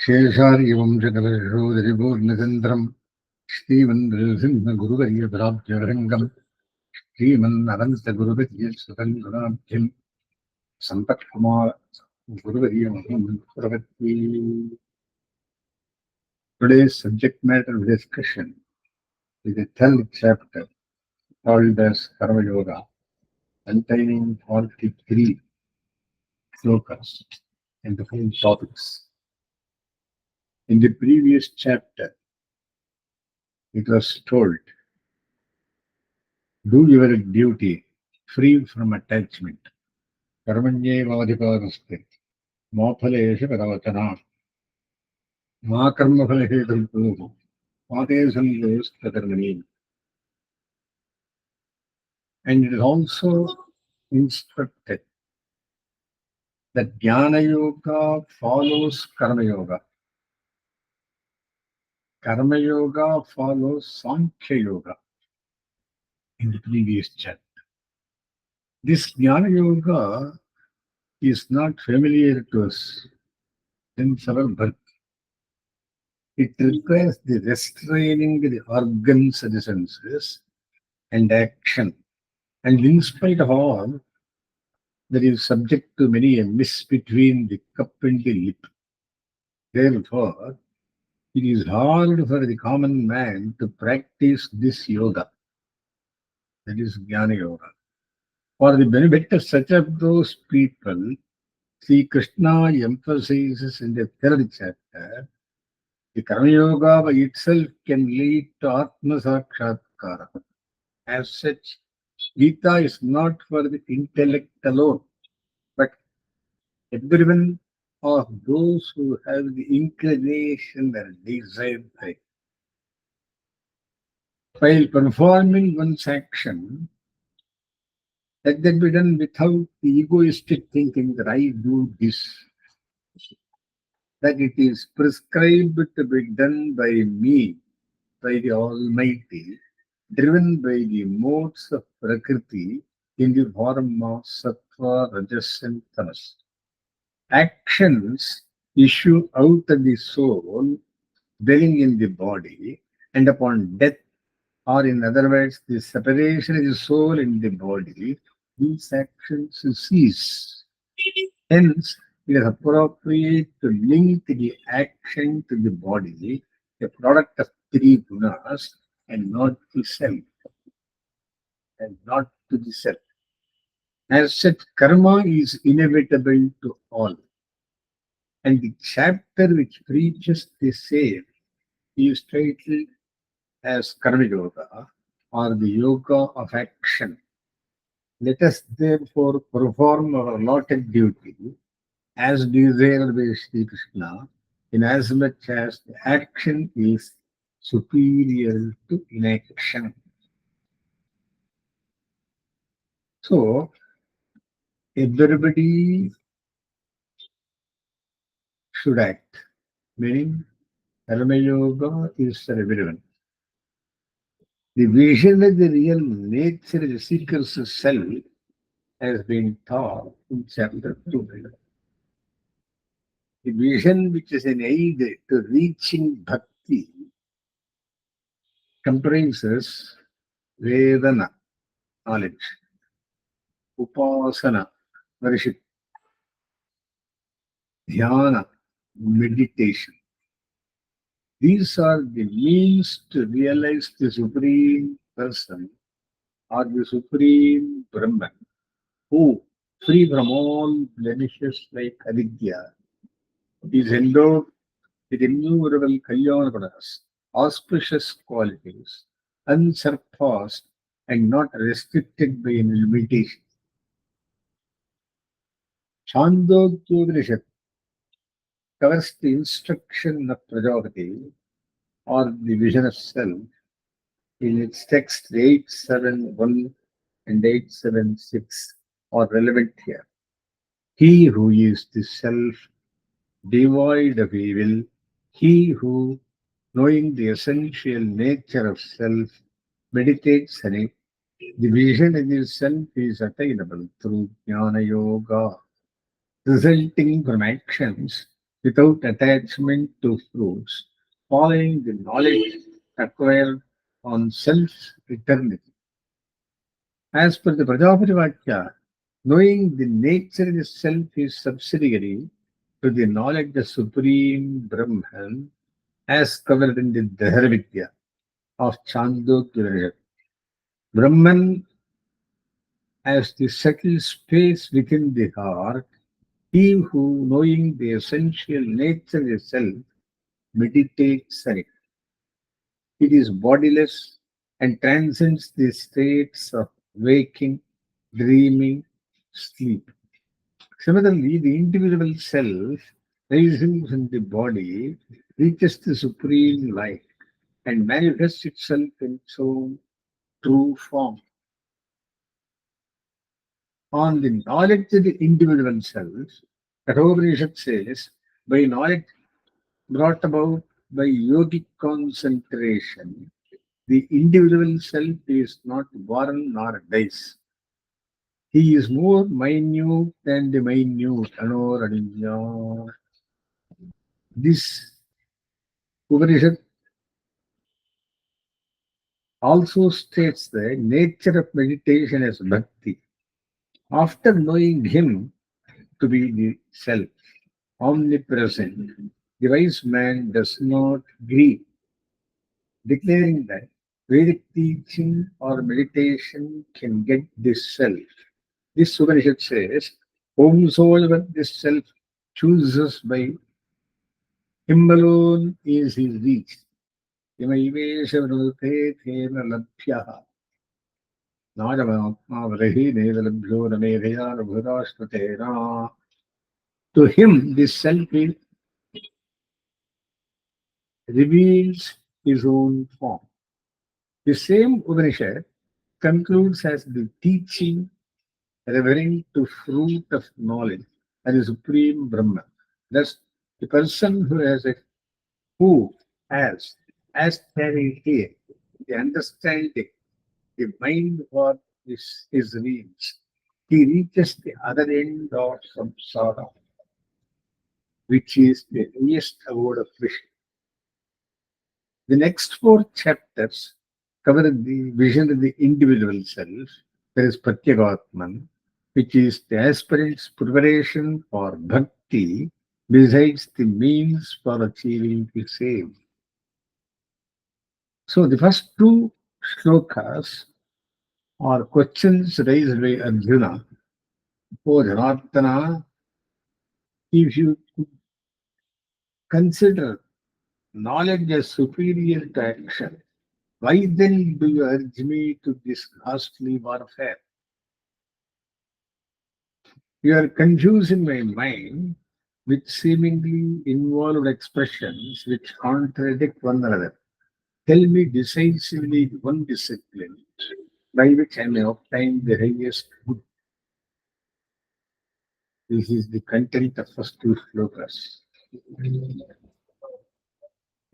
शेषार्यवंशकलशोदरिपूर्णचन्द्रम् श्रीमन्नृसिंहगुरुवर्यपदाब्जभृङ्गम् श्रीमन्ननन्तगुरुवर्यसुतम् गुणाब्धिम् सम्पत्कुमार गुरुवर्यमहम् प्रपद्ये. Today's subject matter of discussion is the 10th chapter called as Karma Yoga, containing 43 slokas and the following topics. In the previous chapter, it was told, do your duty free from attachment. Karmanyevadhikaraste, ma phaleshu karavachana, ma karma phaleshu ma te sangost katarmani. And it is also instructed that Jnana Yoga follows Karma Yoga. Karma Yoga follows Sankhya Yoga in the previous chapter. This Jnana Yoga is not familiar to us since our birth. It requires the restraining the organs of the senses and action. And in spite of all, that is subject to many a miss between the cup and the lip. Therefore, it is hard for the common man to practice this yoga, that is Jnana Yoga. For the benefit of such of those people, Sri Krishna emphasizes in the third chapter, the Karma Yoga by itself can lead to Atma Sakshatkara. As such, Gita is not for the intellect alone, but everyone of those who have the inclination and desire for it. While performing one's action, let that be done without the egoistic thinking that I do this, that it is prescribed to be done by me, by the Almighty, driven by the modes of Prakriti in the form of Sattva, Rajas, and Tamas. Actions issue out of the soul, dwelling in the body, and upon death, or in other words, the separation of the soul and the body, these actions cease. Hence, it is appropriate to link the action to the body, a product of three gunas, and not to self, and not to the self. As such, karma is inevitable to all. And the chapter which preaches the same is titled as Karma Yoga, or the Yoga of Action. Let us therefore perform our allotted duty as desired by Sri Krishna, inasmuch as the action is superior to inaction. So, everybody should act, meaning Karma Yoga is for everyone. The vision of the real nature of the seeker's self has been taught in chapter 2. The vision which is an aid to reaching bhakti comprises Vedana, knowledge, Upasana, worship, Dhyana, meditation. These are the means to realize the Supreme Person or the Supreme Brahman, who, free from all blemishes like avidya, is endowed with innumerable kalyana gunas, auspicious qualities, unsurpassed and not restricted by any limitation. Chandogyopanishad covers the instruction of Prajapati or the vision of self in its text 871 and 876 are relevant here. He who is the self, devoid of evil, he who, knowing the essential nature of self, meditates on it, the vision in itself is attainable through Jnana Yoga, resulting from actions without attachment to fruits, following the knowledge acquired on self eternity. As per the Prajapati Vakya, knowing the nature itself is subsidiary to the knowledge of Supreme Brahman, as covered in the Dharvidya of Chandogya. Brahman as the subtle space within the heart, he who, knowing the essential nature itself, meditates on it. It is bodiless and transcends the states of waking, dreaming, sleep. Similarly, the individual self, rising from the body, reaches the supreme light and manifests itself in its own true form. On the knowledge of the individual self, Kathopanishad says, by knowledge brought about by yogic concentration, the individual self is not born nor dies. He is more minute than the minute. Anoraninya. This Upanishad also states the nature of meditation as bhakti. After knowing him to be the self, omnipresent, the wise man does not grieve, declaring that Vedic teaching or meditation can get this self. This Upanishad says, whomsoever this self chooses by him alone is his reach. Imaivesha vrute thena labhyaha. Nājavatmāvarahi nedalabhyo namedhaya nabhurashvatena. To him, this self reveals his own form. The same Upanishad concludes as the teaching referring to fruit of knowledge and the supreme Brahman. Thus, the person who has, as carried here, the understanding, the mind what is reads, he reaches the other end of samsara, which is the highest abode of Vishnu. The next four chapters cover the vision of the individual self, that is Pratyagatman, which is the aspirant's preparation for bhakti, besides the means for achieving the same. So the first two shlokas are questions raised by Arjuna. Oh Janardana, if you consider knowledge as superior to action, why then do you urge me to this costly warfare? You are confusing my mind with seemingly involved expressions which contradict one another. Tell me decisively one discipline by which I may obtain the highest good. This is the content of first two slokas.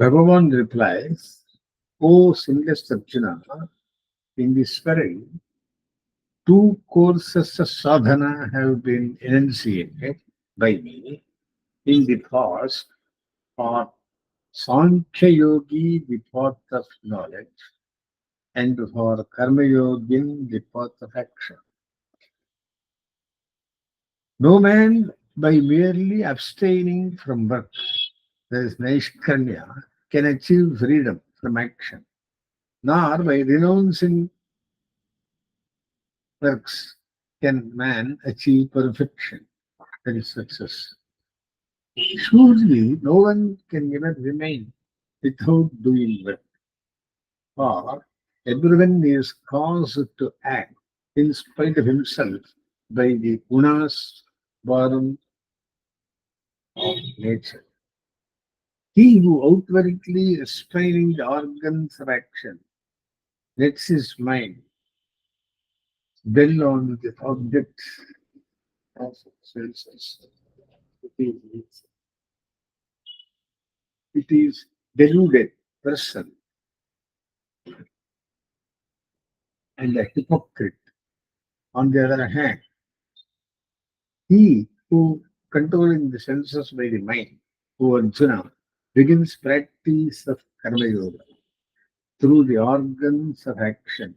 Bhagavan replies, O sinless Arjuna, in this very two courses of sadhana have been enunciated by me. In the past, are Sankhya Yogi, the path of knowledge, and for Karma Yogin, the path of action. No man, by merely abstaining from work, that is Naishkarnya, can achieve freedom from action, nor by renouncing works can man achieve perfection, that is success. Surely no one can ever remain without doing work, or everyone is caused to act in spite of himself by the gunas born of nature. He who outwardly restraining the organs of action lets his mind dwell on the object of senses. It is deluded person and a hypocrite. On the other hand, he who controlling the senses by the mind O Arjuna, begins practice of Karma Yoga through the organs of action,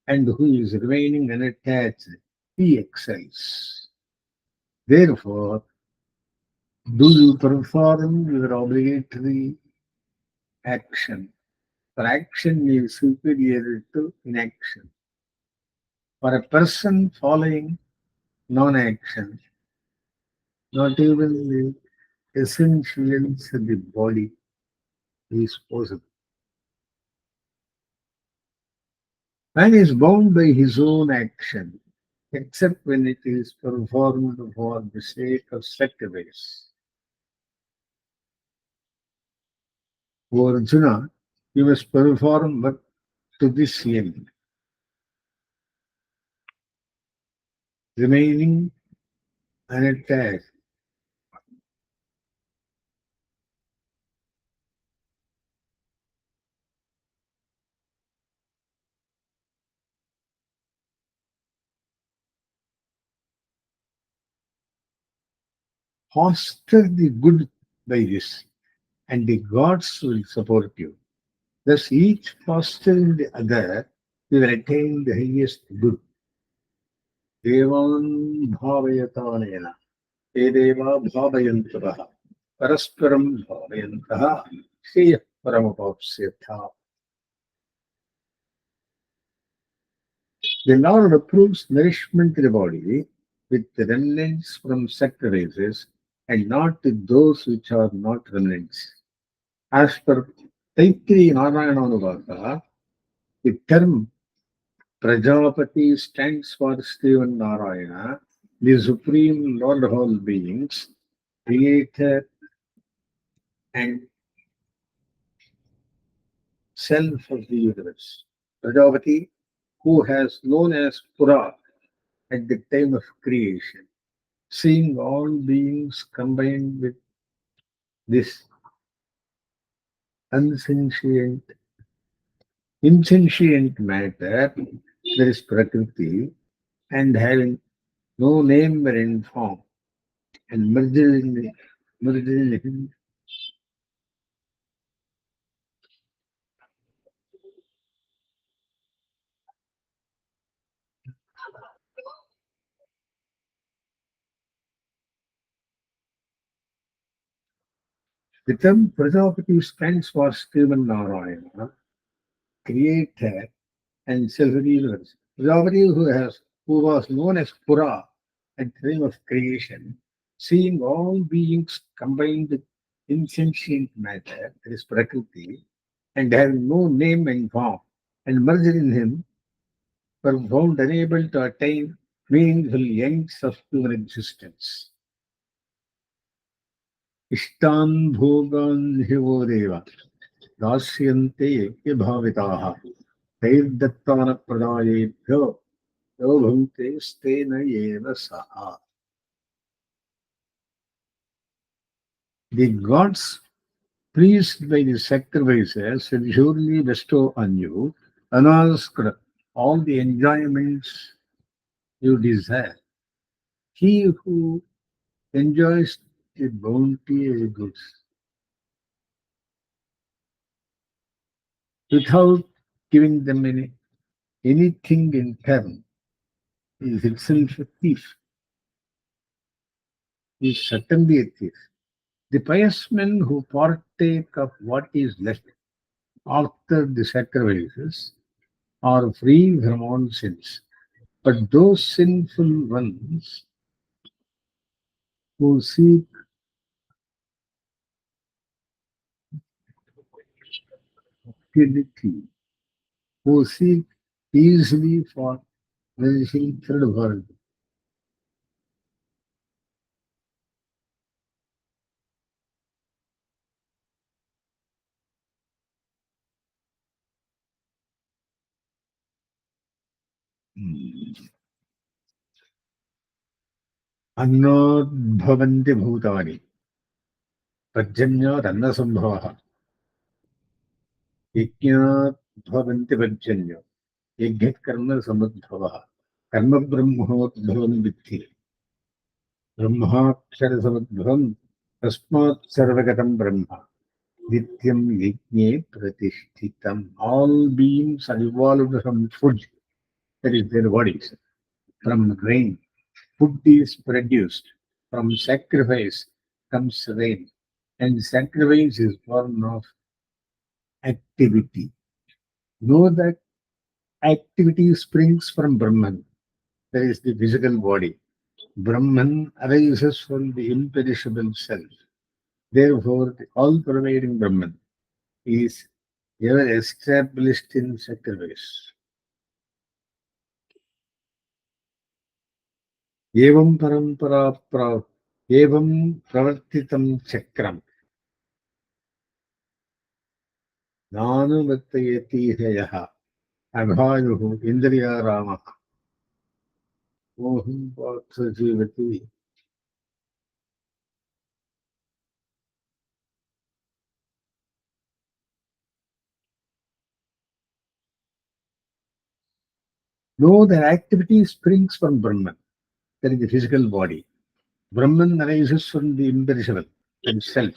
and who is remaining unattached, he excels. Therefore, do you perform your obligatory action? For action is superior to inaction. For a person following non action, not even the essentials of the body is possible. Man is bound by his own action, except when it is performed for the sake of sacrifice. O Arjuna, you must perform work to this end, remaining unattached. Foster the good by this, and the gods will support you. Thus, each fostering the other, you will attain the highest good. Devan bhavayatanena, te deva bhavayantaha, parasparam bhavayantaha, shreya paramapapsyatha. The Lord approves nourishment to the body with the remnants from sacrifices and not with those which are not remnants. As per Taitri Narayananuvaka, the term Prajapati stands for Steven Narayana, the Supreme Lord of all beings, Creator and Self of the universe. Prajapati, who has known as Pura at the time of creation, seeing all beings combined with this unsentient, insentient matter, there is Prakriti, and having no name or in form, and merged in him. The term Prajapati stands for Stephen Narayana, creator and self-revealer. Prajapati who was known as Pura at the time of creation, seeing all beings combined with insentient matter, that is Prakriti, and having no name and form, and merged in him, were found unable to attain meaningful ends of human existence. इष्टान् भोगान् हि वो देव दास्यन्ते यज्ञभाविताः तैर्दत्तानप्रदायेभ्यो यो भुङ्क्ते स्तेन एव सः. The gods, pleased by the sacrifices, will surely bestow on you unasked all the enjoyments you desire. He who enjoys the bounty of goods without giving them anything in turn is itself a thief. He is certainly a thief. The pious men who partake of what is left after the sacrifices are free from all sins. But those sinful ones who seek purity, who seek easily for nourishing third world, अन्नोद्भवन्ति भूतानि पर्जन्योदन्नसम्भवः यज्ञाद्भवन्ति पर्जन्यो यज्ञकर्म समुद्भवः कर्म ब्रह्मोद्भवं विद्धि ब्रह्माक्षर समुद्भवं Tasmat Sarvagatam Brahma. Nityam Yajne Pratishtitam. All beings are evolved from food, that is their bodies, from grain. Food is produced. From sacrifice comes rain. And sacrifice is born of activity. Know that activity springs from Brahman, that is the physical body. Brahman arises from the imperishable self. Therefore, the all-pervading Brahman is ever established in sacrifice. Evam parampara evam pravartitam chakram nanuvattayati hayaha abhayuhu indriya rama moham patsa jivati. Know that activity springs from Brahman, that is the physical body. Brahman arises from the imperishable, that is self.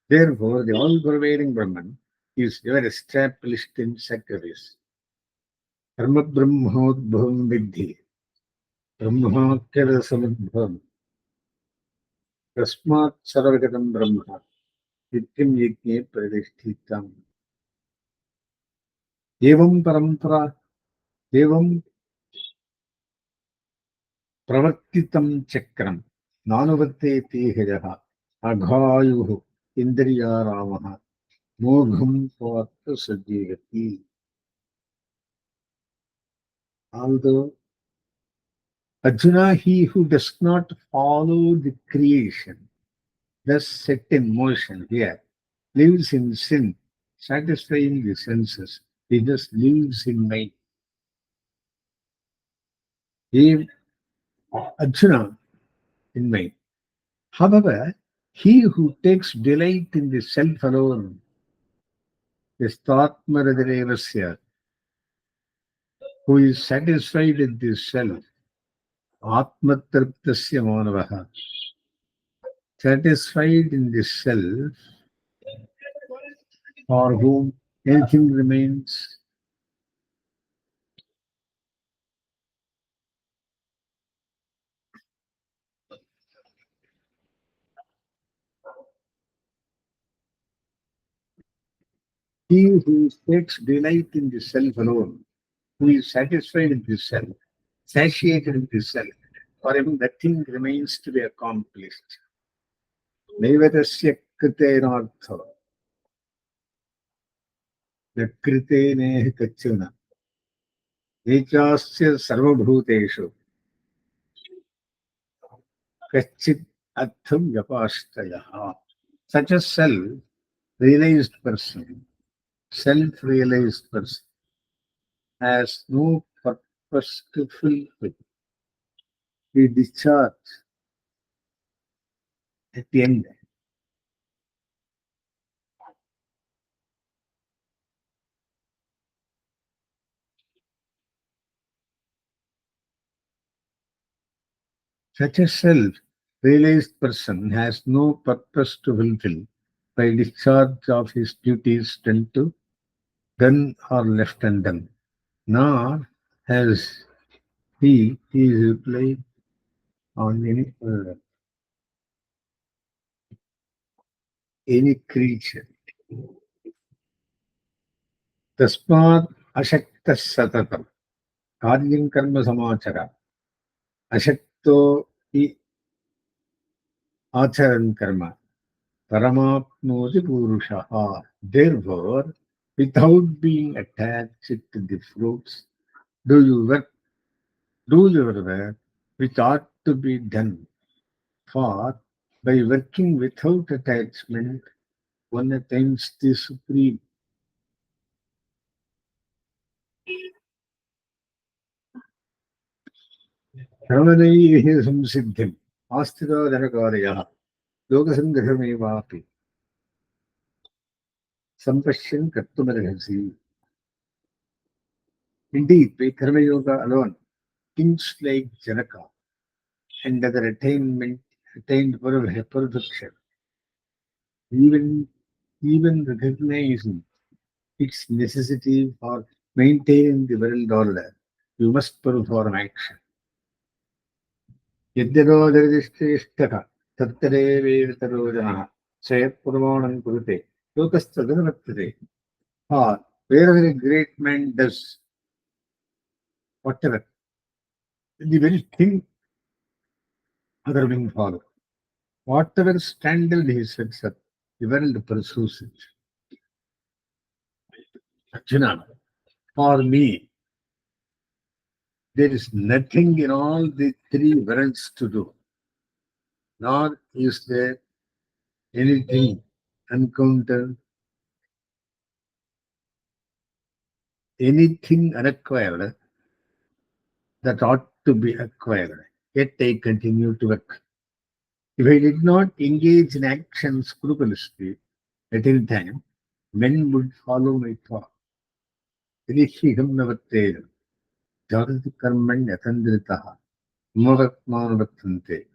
Therefore, the all-pervading Brahman is ever established in sacrifice. Karma Brahmodbhavam Vidhi, Brahmakyara Samadbhavam, Tasmat Sarvagatam Brahma, Nityam Yajne Pradishtitam. Evam Parampara, Evam Pravartitam Chakram, Nanuvatteti Hajaha, Aghayuhu, Indriya Ramaha, Mogham Patha Sajivati. Although Arjuna, he who does not follow the creation, thus set in motion here, lives in sin, satisfying the senses. He just lives in mind. He, Arjuna, in mind. However, he who takes delight in the self alone, is Tatmaradevasya, who is satisfied in the self, Atmatriptasya Manavaha, satisfied in the self, for whom anything remains. He who takes delight in the self alone, who is satisfied in the self, satiated in the self, for him nothing remains to be accomplished. Naivatasya kritenartha, the kritene kachuna, echasya sarvabhuteshu, kachit artham yapashtayaha. Such a self-realized person, self-realized person, has no purpose to fulfill. He discharges at the end. Such a self-realized person has no purpose to fulfill by discharge of his duties done or left undone, nor has he is replied on any creature. Tasmat ashakta satatam karyam karma samachara ashakto hi acharan karma paramapnoti purushaha. Therefore, without being attached to the fruits, do you work, do your work which ought to be done. For by working without attachment, one attains the supreme. Shravanaiः संसिद्धिम् आस्थितो जनकार्यः योगसङ्ग्रहमेवापि sampashyan kartumarhasi. Indeed, by Karma Yoga alone, kings like Janaka and other attained perfection even even recognizing its necessity for maintaining the world order. You must perform action. यद्यतो जगदिष्टेष्टः तत्तदेवेतरो जनः स्वयत्प्रमाणं कुरुते लोकस्तदनुवर्तते. Or wherever a great man does whatever, the very thing other being follow. Whatever standard he sets up, the world pursues it. Arjuna, for me, there is nothing in all the three worlds to do, nor is there anything encountered, anything unacquired that ought to be acquired. Yet I continue to work. If I did not engage in action scrupulously at any time, men would follow my thought. Rishiham navatteram, jagati karmanyatandritaha, mavatmanavatante.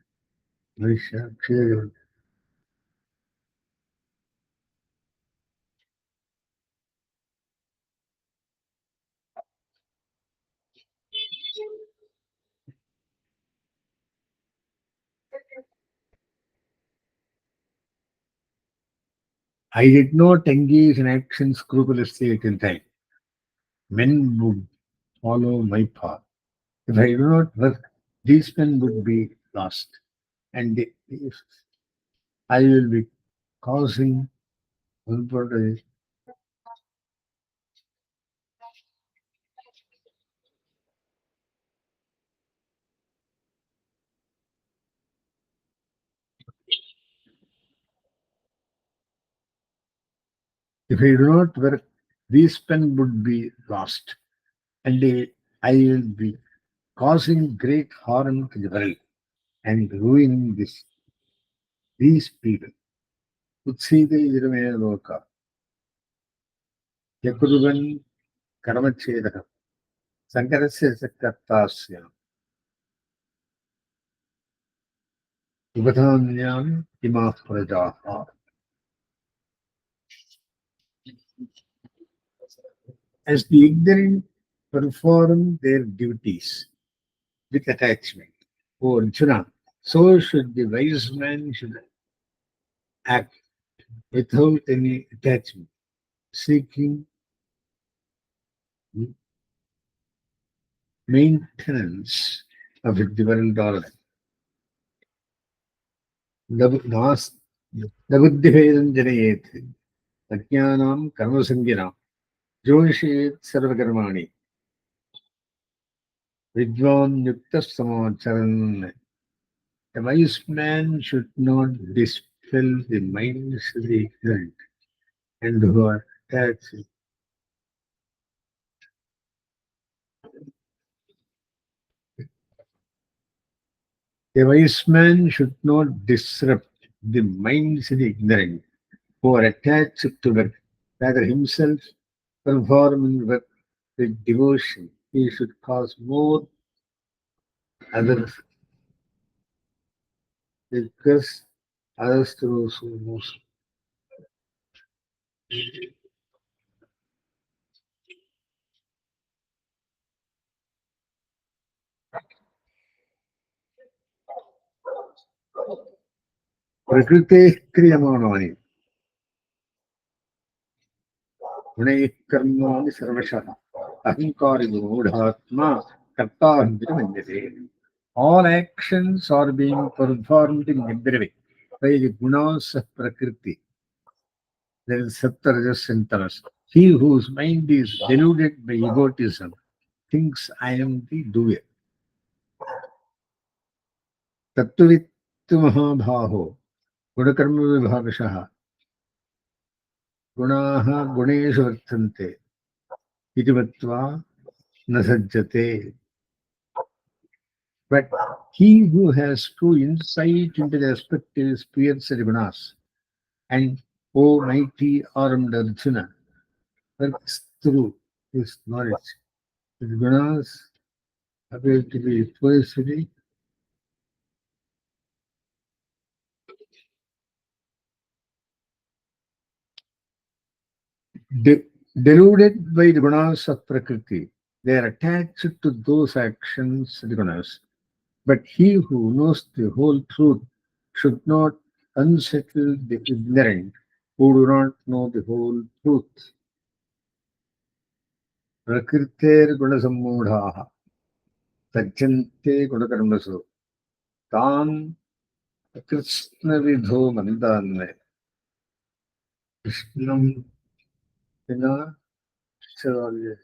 I did not engage in action scrupulously at any time. Men would follow my path. If I do not work, these men would be lost. And if I will be causing if I do not work, these men would be lost. And I will be causing great harm to the world and ruining these people. Utsite Irame Loka, Yakuruvan Karamachedaka, Sankarasya Sakartasya, Ubadanyam Imah Prajaha. As the ignorant perform their duties with attachment, O Arjuna, so should the wise man should act without any attachment, seeking maintenance of the world order. न बुद्धिभेदं जनयेत् अज्ञानां कर्मसङ्गिनां जोषयेत् सर्वकर्माणि विद्वान् युक्तः समाचरन्. A wise man should not dispel the minds of the ignorant and who are attached. A wise man should not disrupt the minds of the ignorant who are attached to work, rather himself performing work with devotion. He should cause more others because others to also most. प्रकृतेः क्रियमाणानि गुणैः कर्माणि सर्वशः अहङ्कारी मूढात्मा कर्ताहं मन्यते. All actions are being performed in every way by the gunas of Prakriti. There is Sattva, Rajas, and Tamas. He whose mind is deluded by egotism thinks I am the doer. Tattvavittु महाभाहो गुणकर्मविभागशः गुणाः गुणेषु वर्तन्ते इति मत्वा न सज्जते. But he who has true insight into the respective spheres of gunas and O mighty armed Arjuna works through his knowledge. The gunas appear to be firstly De- deluded by the gunas of Prakriti, they are attached to those actions, the gunas. But he who knows the whole truth should not unsettle the ignorant who do not know the whole truth. Prakritir gunasammudhaha tajjante gunakarmasu tan कृष्णविधो मन्दान्ने कृष्णं विना शौर्य.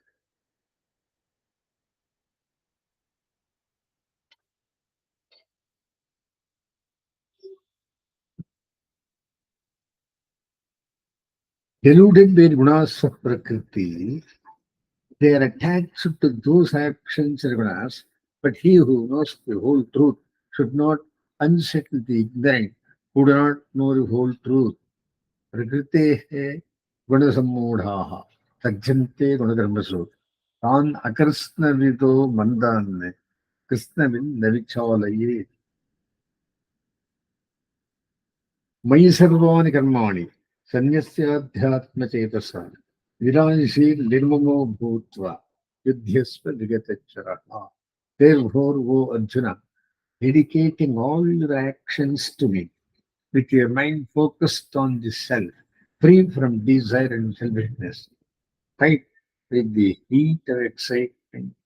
Deluded by gunas of Prakriti, they are attached to those actions and gunas, but he who knows the whole truth should not unsettle the ignorant who do not know the whole truth. Prakriteः गुणसम्मूढाः सज्जन्ते गुणकर्मसु तान् अकृत्स्नविदो मन्दान् कृत्स्नविन् न विचालयेत्. मयि सर्वाणि कर्माणि सन्न्यस्याध्यात्मचेतसा निराशि निर्ममो भूत्वा युध्यस्व विगतचरः. Therefore, O Arjuna, dedicating all your actions to me, with your mind focused on the self, free from desire and selfishness, fight with the heat of excitement.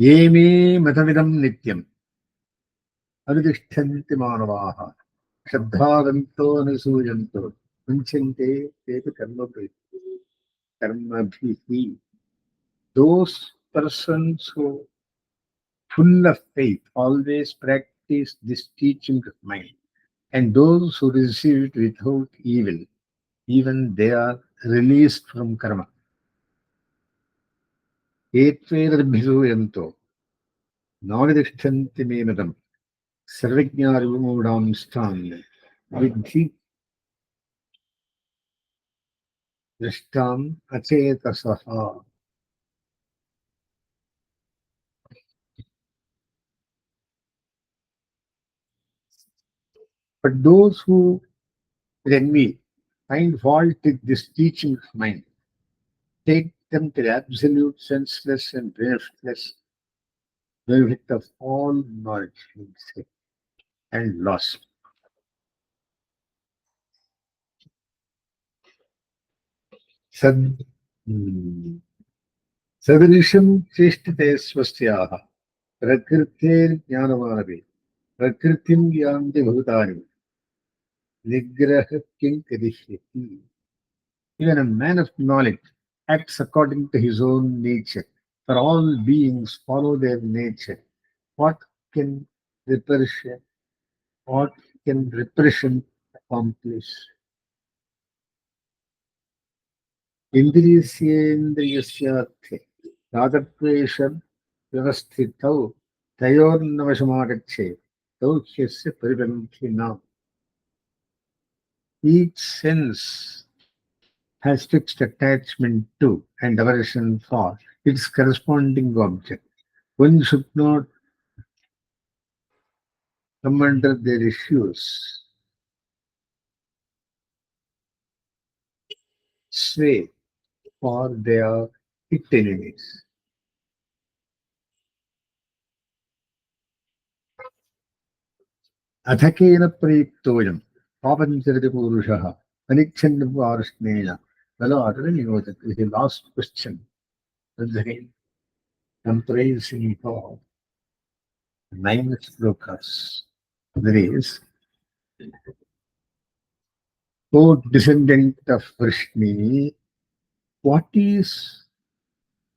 ये मे मतमिदं नित्यम् अनुतिष्ठन्ति मानवाः श्रद्धावन्तो अनुसूयन्तो मुञ्चन्ते तेऽपि कर्मभिः. Those persons who full of faith always practice this teaching of mind, and those who receive it without evil, even they are released from karma. एत्वेदभिधूयन्तो नानुतिष्ठन्ति मे मतम् सर्वज्ञानविमूढांस्तान् विद्धि दृष्टाम् अचेतसः. But those who then me find fault with this teaching of mine, take them to the absolute senseless and breathless benefit of all knowledge and loss. सद् सदृशं चेष्टते स्वस्याः प्रकृतेर्ज्ञानमानवे प्रकृतिं यान्ति भूतानि निग्रह किं करिष्यति. Even a man of knowledge acts according to his own nature. For all beings follow their nature. What can repression, what can repression accomplish? इन्द्रियस्येन्द्रियस्यार्थे रागद्वेषं व्यवस्थितौ तयोर्नवशमागच्छेत् तौ ह्यस्य परिपन्थिनाम्. Each sense has fixed attachment to and aversion for its corresponding object. One should not come under their issues, sway, for they are its enemies. अथकेन प्रयुक्तोऽयं पापञ्चरति पूरुषः अनिच्छन्नपार्ष्णेन बलात् न निरोधति. This is the last question. Once again, comprising of nine slokas. There is, O descendant of Vrishni, what is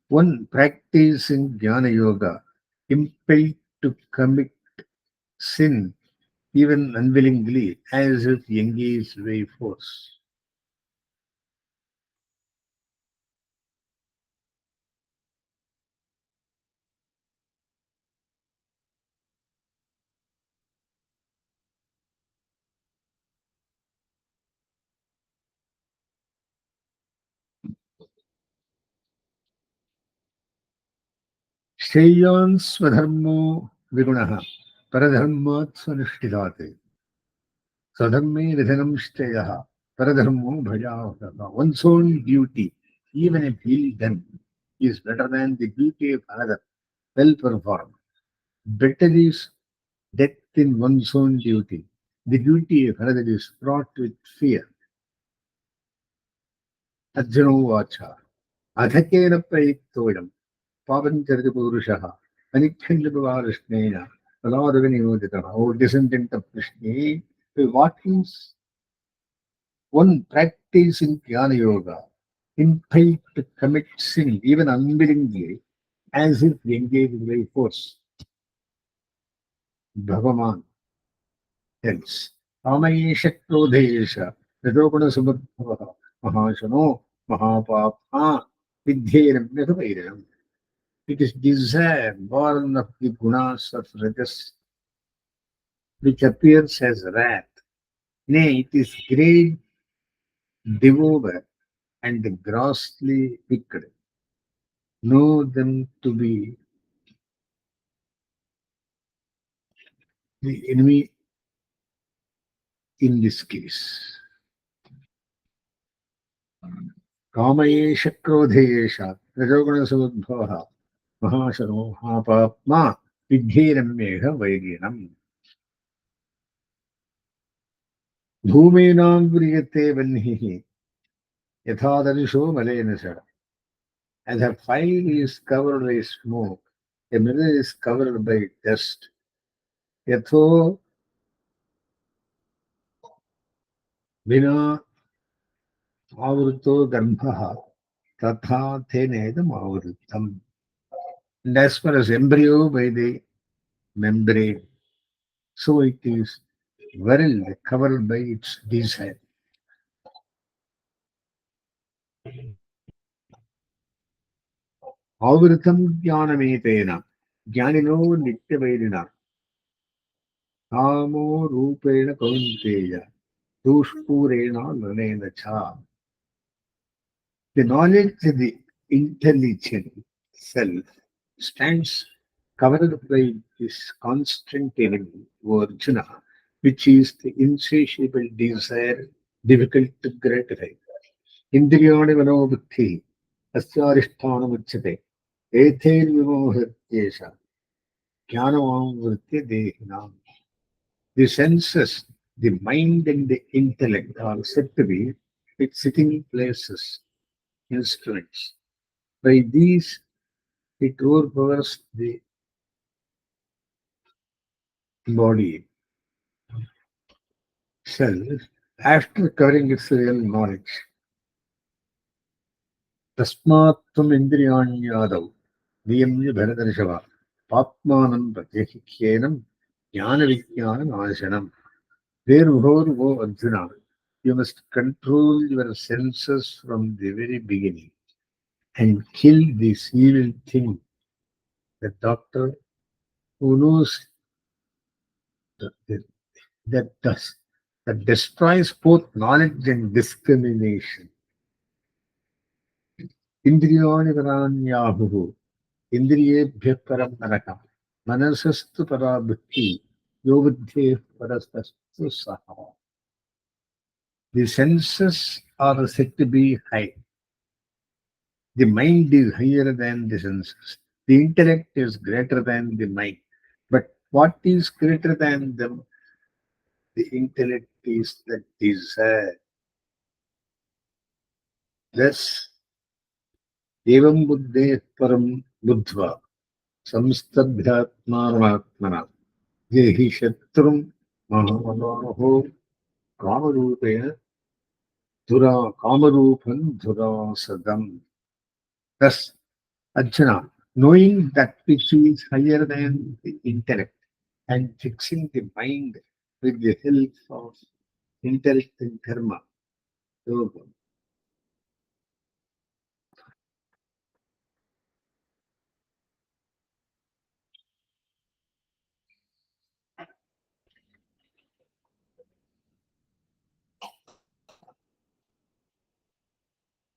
one practicing Jnana Yoga impelled to commit sin even unwillingly as if engaged by force? श्रेयान् स्वधर्मो विगुणः परधर्मात् स्वनुष्ठितात् स्वधर्मे निधनं श्रेयः paradharmo bhajavaka. One's own duty, even if ill done, is better than the duty of another, well performed. Better is death in one's own duty. The duty of another is fraught with fear. Arjunovacha. Adhakena prayittoidam. Pavancharitu Purushaha. Anikhandavarishneya. Aladavinivoditaha. O descendant of Krishna, what is one practicing Jnana Yoga, impelled to commit sin even unwillingly, as if engaged by force. Bhagavan tells, Amayesha Krodhesha, Radoguna Subhava, Mahashano, Mahapapa, Vidheram, Natavairam. It is desire born of the gunas of Rajas, which appears as wrath. Nay, it is great devourer and grossly wicked. Know them to be the enemy in this case. Kamayesha Krodhesha Rajogunasudbhavaha Mahashano Mahapapma Vidhiramyeha Vairinam Bhumenam Vriyate Vanhihi Yathadarisho Malenasa. As a fire is covered by smoke, a mirror is covered by dust. Yatho Vina Avruto Garbhaha Tatha Tenedam Avrutam. And as far as embryo by the membrane, so it is world covered by its desire. Avritam Jnanametena, Jnanino Nityavedina, Kamo Rupena Kaunteya, Dushpurena Lanena Cha. The knowledge of the intelligent self stands covered by this constant enemy, O Arjuna, which is the insatiable desire difficult to gratify. Indriyani Manobuddhi, Asyarishthanamuchyate, Ethirvimohatyesha, Jnanamamvritya Dehinam. The senses, the mind and the intellect are said to be its sitting places, instruments. By these, it overpowers the body self after covering its real knowledge. Tasmatvam indriyanyadav niyamya bharadharshava papmanam pratyekyenam jnana vijnana nasanam. Therefore, O Arjuna, you must control your senses from the very beginning and kill this evil thing, the doctor who knows that, does that destroys both knowledge and discrimination. Indriyani paranyahu, indriyebhya param naraka, manasastu parabuddhi, yobuddhe parasastu saha. The senses are said to be high. The mind is higher than the senses. The intellect is greater than the mind. But what is greater than them? The intellect is the desire. Thus, evam buddhe param buddhva samstabhyatmanatmana jehi shatrum mahamanoho kamarupena dhura kamarupan dhurasadam. Thus, Arjuna, knowing that which is higher than the intellect and fixing the mind with the help of intellect and karma, yoga.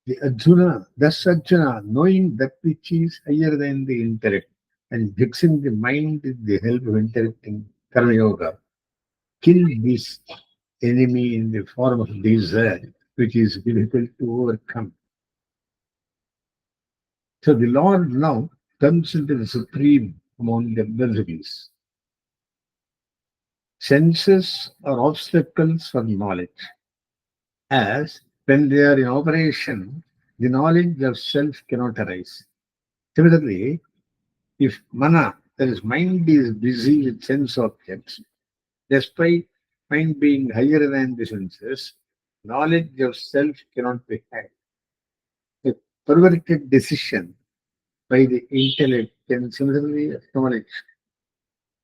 Thus Arjuna, knowing that which is higher than the intellect and fixing the mind with the help of intellect in Karma Yoga. Kill this enemy in the form of desire, which is difficult to overcome. So the Lord now comes into the supreme among the adversaries. Senses are obstacles for knowledge, as when they are in operation, the knowledge of self cannot arise. Similarly, if mana, that is mind, is busy with sense objects, despite mind being higher than the senses, knowledge of self cannot be had. A perverted decision by the intellect can similarly acknowledge,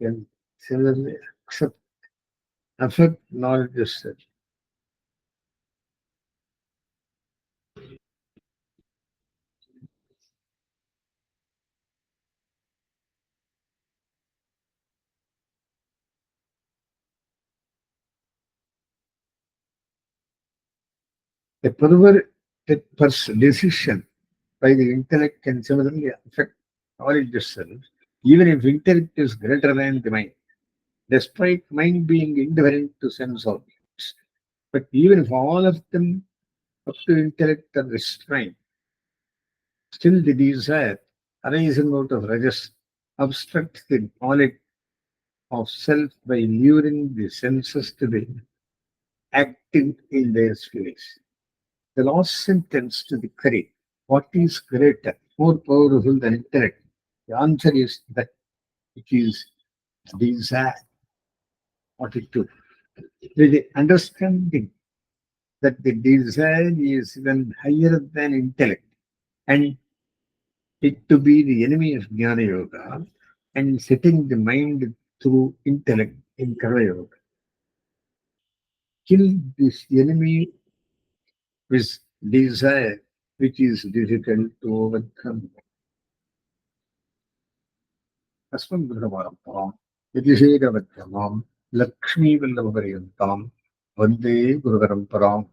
can similarly accept, affect knowledge of self. A perverted decision by the intellect can similarly affect knowledge of self, even if intellect is greater than the mind, despite mind being indifferent to sense objects. But even if all of them up to intellect are restrained, still the desire arising out of rajas obstructs the knowledge of self by luring the senses to be active in their spheres. The last sentence to the query, what is greater, more powerful than intellect? The answer is that it is desire, 42. With the understanding that the desire is even higher than intellect and it to be the enemy of Jnana Yoga and setting the mind through intellect in Karma Yoga. Kill this enemy with desire, which is difficult to overcome. अस्मद्गुरुपरम्परां यतिशेखरमध्यमां लक्ष्मीवल्लभपर्यन्तां वन्दे गुरुपरम्पराम्